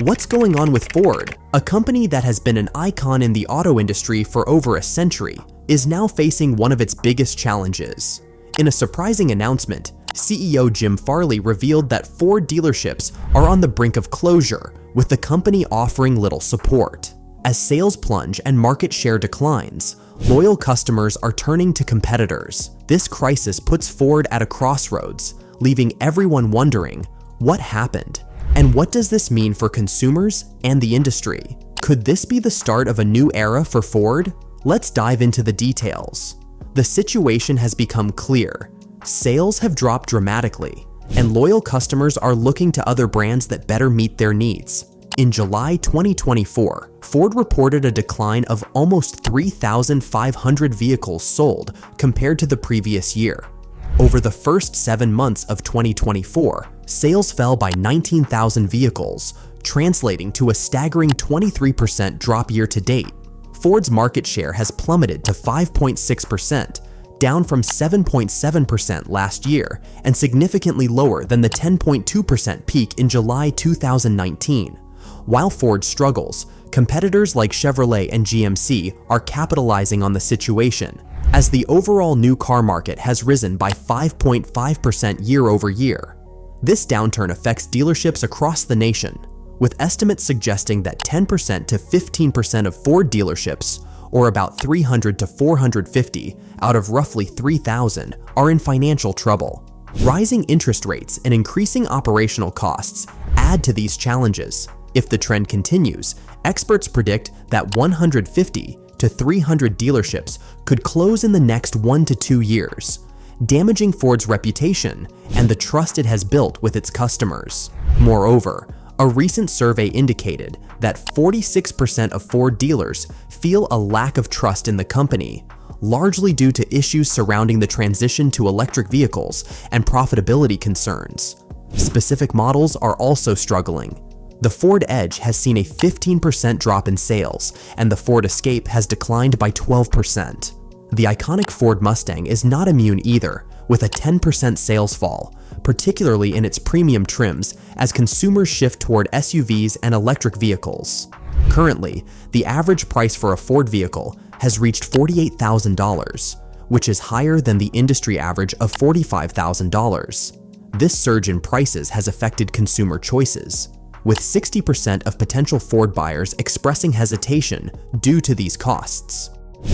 What's going on with Ford? A company that has been an icon in the auto industry for over a century is now facing one of its biggest challenges. In a surprising announcement, CEO Jim Farley revealed that Ford dealerships are on the brink of closure, with the company offering little support. As sales plunge and market share declines, loyal customers are turning to competitors. This crisis puts Ford at a crossroads, leaving everyone wondering, what happened? And what does this mean for consumers and the industry? Could this be the start of a new era for Ford? Let's dive into the details. The situation has become clear. Sales have dropped dramatically, and loyal customers are looking to other brands that better meet their needs. In July 2024, Ford reported a decline of almost 3,500 vehicles sold compared to the previous year. Over the first 7 months of 2024, sales fell by 19,000 vehicles, translating to a staggering 23% drop year to date. Ford's market share has plummeted to 5.6%, down from 7.7% last year and significantly lower than the 10.2% peak in July 2019. While Ford struggles, competitors like Chevrolet and GMC are capitalizing on the situation, as the overall new car market has risen by 5.5% year over year. This downturn affects dealerships across the nation, with estimates suggesting that 10% to 15% of Ford dealerships, or about 300 to 450 out of roughly 3,000, are in financial trouble. Rising interest rates and increasing operational costs add to these challenges. If the trend continues, experts predict that 150 to 300 dealerships could close in the next 1 to 2 years, damaging Ford's reputation and the trust it has built with its customers. Moreover, a recent survey indicated that 46% of Ford dealers feel a lack of trust in the company, largely due to issues surrounding the transition to electric vehicles and profitability concerns. Specific models are also struggling. The Ford Edge has seen a 15% drop in sales, and the Ford Escape has declined by 12%. The iconic Ford Mustang is not immune either, with a 10% sales fall, particularly in its premium trims as consumers shift toward SUVs and electric vehicles. Currently, the average price for a Ford vehicle has reached $48,000, which is higher than the industry average of $45,000. This surge in prices has affected consumer choices, with 60% of potential Ford buyers expressing hesitation due to these costs.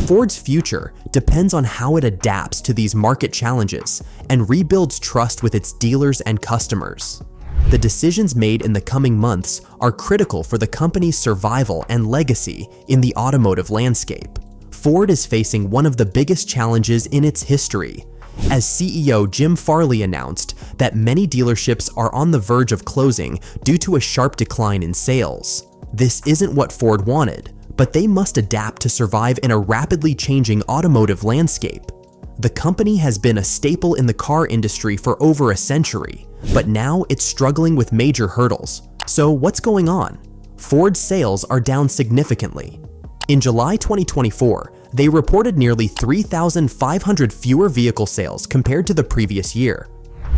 Ford's future depends on how it adapts to these market challenges and rebuilds trust with its dealers and customers. The decisions made in the coming months are critical for the company's survival and legacy in the automotive landscape. Ford is facing one of the biggest challenges in its history, as CEO Jim Farley announced that many dealerships are on the verge of closing due to a sharp decline in sales. This isn't what Ford wanted, but they must adapt to survive in a rapidly changing automotive landscape. The company has been a staple in the car industry for over a century, but now it's struggling with major hurdles. So what's going on? Ford's sales are down significantly. In July 2024, they reported nearly 3,500 fewer vehicle sales compared to the previous year.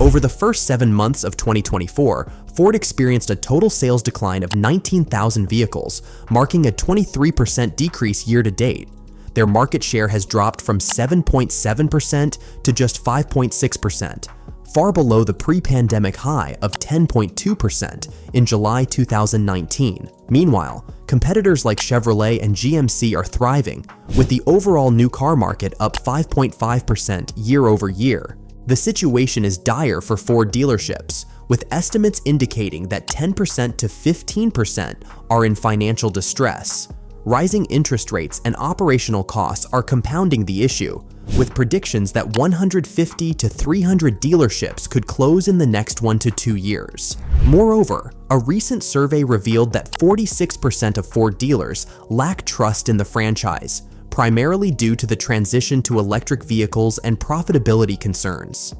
Over the first 7 months of 2024, Ford experienced a total sales decline of 19,000 vehicles, marking a 23% decrease year to date. Their market share has dropped from 7.7% to just 5.6%, far below the pre-pandemic high of 10.2% in July 2019. Meanwhile, competitors like Chevrolet and GMC are thriving, with the overall new car market up 5.5% year over year. The situation is dire for Ford dealerships, with estimates indicating that 10% to 15% are in financial distress. Rising interest rates and operational costs are compounding the issue, with predictions that 150 to 300 dealerships could close in the next 1 to 2 years. Moreover, a recent survey revealed that 46% of Ford dealers lack trust in the franchise, primarily due to the transition to electric vehicles and profitability concerns.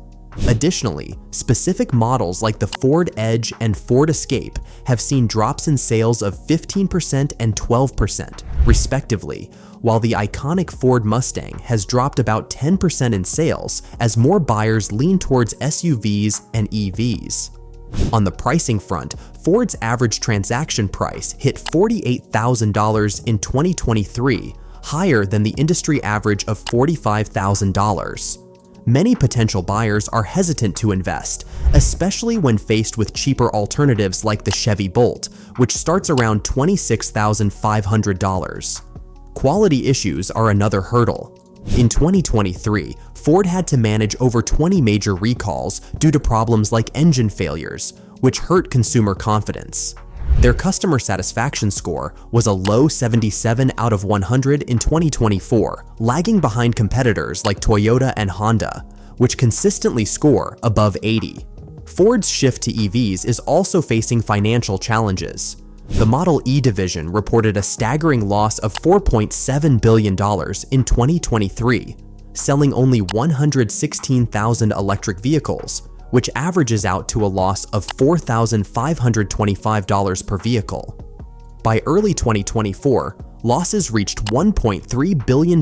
Additionally, specific models like the Ford Edge and Ford Escape have seen drops in sales of 15% and 12%, respectively, while the iconic Ford Mustang has dropped about 10% in sales as more buyers lean towards SUVs and EVs. On the pricing front, Ford's average transaction price hit $48,000 in 2023, higher than the industry average of $45,000. Many potential buyers are hesitant to invest, especially when faced with cheaper alternatives like the Chevy Bolt, which starts around $26,500. Quality issues are another hurdle. In 2023, Ford had to manage over 20 major recalls due to problems like engine failures, which hurt consumer confidence. Their customer satisfaction score was a low 77 out of 100 in 2024, lagging behind competitors like Toyota and Honda, which consistently score above 80. Ford's shift to EVs is also facing financial challenges. The Model E division reported a staggering loss of $4.7 billion in 2023, selling only 116,000 electric vehicles, which averages out to a loss of $4,525 per vehicle. By early 2024, losses reached $1.3 billion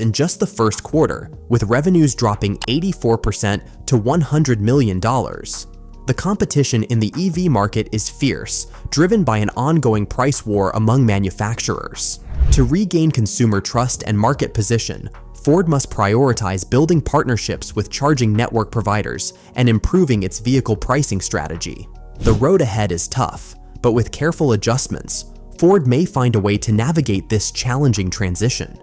in just the first quarter, with revenues dropping 84% to $100 million. The competition in the EV market is fierce, driven by an ongoing price war among manufacturers. To regain consumer trust and market position, Ford must prioritize building partnerships with charging network providers and improving its vehicle pricing strategy. The road ahead is tough, but with careful adjustments, Ford may find a way to navigate this challenging transition.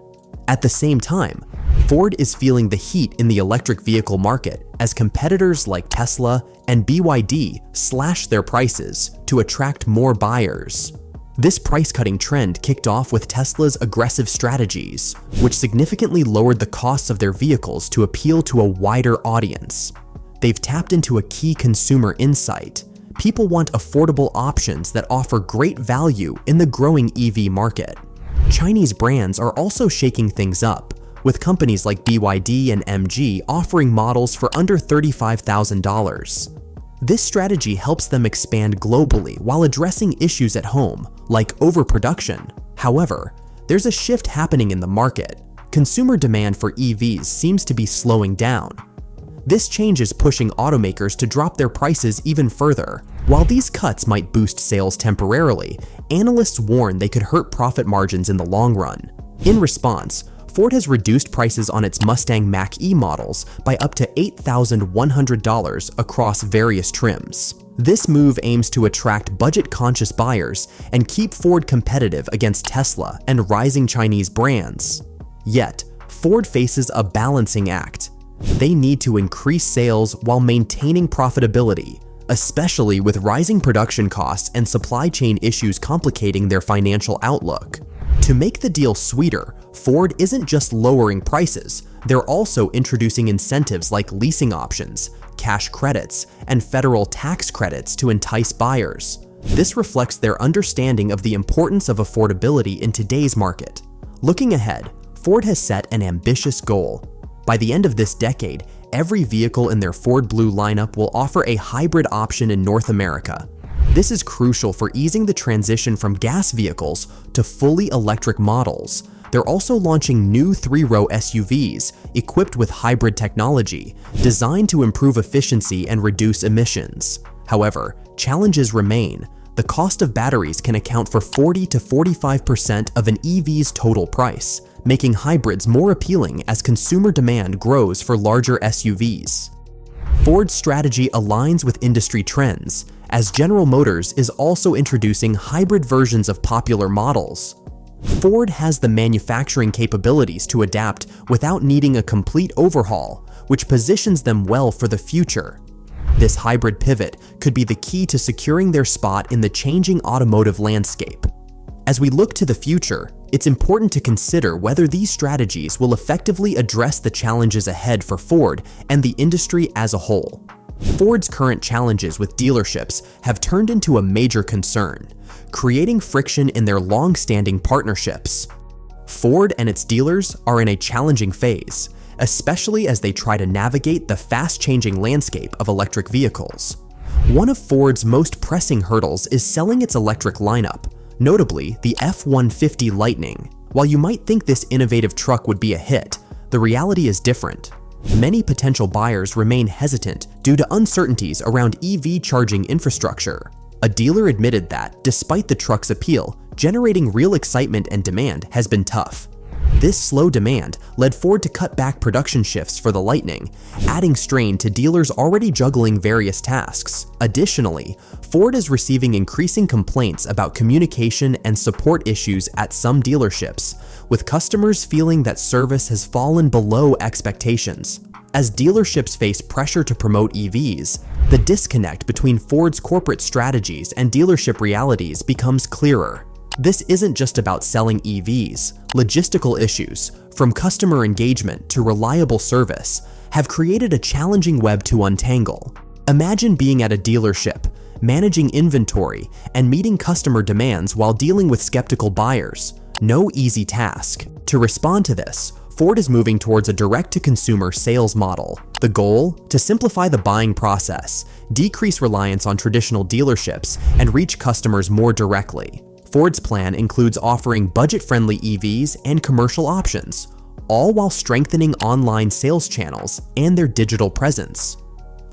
At the same time, Ford is feeling the heat in the electric vehicle market as competitors like Tesla and BYD slash their prices to attract more buyers. This price-cutting trend kicked off with Tesla's aggressive strategies, which significantly lowered the costs of their vehicles to appeal to a wider audience. They've tapped into a key consumer insight. People want affordable options that offer great value in the growing EV market. Chinese brands are also shaking things up, with companies like BYD and MG offering models for under $35,000. This strategy helps them expand globally while addressing issues at home, like overproduction. However, there's a shift happening in the market. Consumer demand for EVs seems to be slowing down. This change is pushing automakers to drop their prices even further. While these cuts might boost sales temporarily, analysts warn they could hurt profit margins in the long run. In response, Ford has reduced prices on its Mustang Mach-E models by up to $8,100 across various trims. This move aims to attract budget-conscious buyers and keep Ford competitive against Tesla and rising Chinese brands. Yet, Ford faces a balancing act. They need to increase sales while maintaining profitability, especially with rising production costs and supply chain issues complicating their financial outlook. To make the deal sweeter, Ford isn't just lowering prices, they're also introducing incentives like leasing options, cash credits, and federal tax credits to entice buyers. This reflects their understanding of the importance of affordability in today's market. Looking ahead, Ford has set an ambitious goal. By the end of this decade, every vehicle in their Ford Blue lineup will offer a hybrid option in North America. This is crucial for easing the transition from gas vehicles to fully electric models. They're also launching new three-row SUVs equipped with hybrid technology, designed to improve efficiency and reduce emissions. However, challenges remain. The cost of batteries can account for 40 to 45% of an EV's total price, making hybrids more appealing as consumer demand grows for larger SUVs. Ford's strategy aligns with industry trends, as General Motors is also introducing hybrid versions of popular models. Ford has the manufacturing capabilities to adapt without needing a complete overhaul, which positions them well for the future. This hybrid pivot could be the key to securing their spot in the changing automotive landscape. As we look to the future, it's important to consider whether these strategies will effectively address the challenges ahead for Ford and the industry as a whole. Ford's current challenges with dealerships have turned into a major concern, creating friction in their long-standing partnerships. Ford and its dealers are in a challenging phase, especially as they try to navigate the fast-changing landscape of electric vehicles. One of Ford's most pressing hurdles is selling its electric lineup, notably the F-150 Lightning. While you might think this innovative truck would be a hit, the reality is different. Many potential buyers remain hesitant due to uncertainties around EV charging infrastructure. A dealer admitted that, despite the truck's appeal, generating real excitement and demand has been tough. This slow demand led Ford to cut back production shifts for the Lightning, adding strain to dealers already juggling various tasks. Additionally, Ford is receiving increasing complaints about communication and support issues at some dealerships, with customers feeling that service has fallen below expectations. As dealerships face pressure to promote EVs, the disconnect between Ford's corporate strategies and dealership realities becomes clearer. This isn't just about selling EVs. Logistical issues, from customer engagement to reliable service, have created a challenging web to untangle. Imagine being at a dealership, managing inventory, and meeting customer demands while dealing with skeptical buyers. No easy task. To respond to this, Ford is moving towards a direct-to-consumer sales model. The goal? To simplify the buying process, decrease reliance on traditional dealerships, and reach customers more directly. Ford's plan includes offering budget-friendly EVs and commercial options, all while strengthening online sales channels and their digital presence.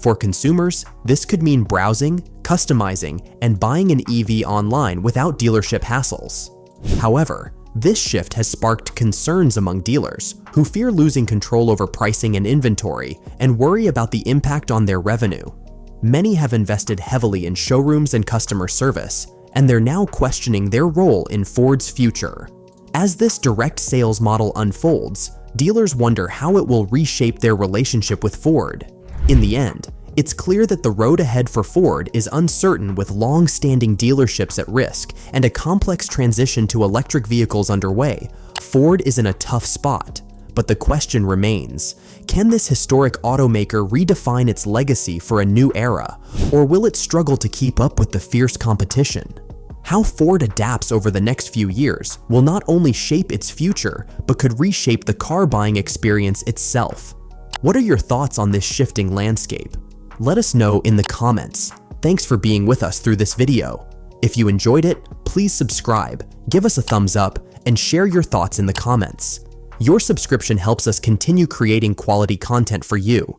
For consumers, this could mean browsing, customizing, and buying an EV online without dealership hassles. However, this shift has sparked concerns among dealers who fear losing control over pricing and inventory and worry about the impact on their revenue. Many have invested heavily in showrooms and customer service, and they're now questioning their role in Ford's future. As this direct sales model unfolds, dealers wonder how it will reshape their relationship with Ford. In the end, it's clear that the road ahead for Ford is uncertain, with long-standing dealerships at risk and a complex transition to electric vehicles underway. Ford is in a tough spot, but the question remains: can this historic automaker redefine its legacy for a new era, or will it struggle to keep up with the fierce competition? How Ford adapts over the next few years will not only shape its future, but could reshape the car buying experience itself. What are your thoughts on this shifting landscape? Let us know in the comments. Thanks for being with us through this video. If you enjoyed it, please subscribe, give us a thumbs up, and share your thoughts in the comments. Your subscription helps us continue creating quality content for you.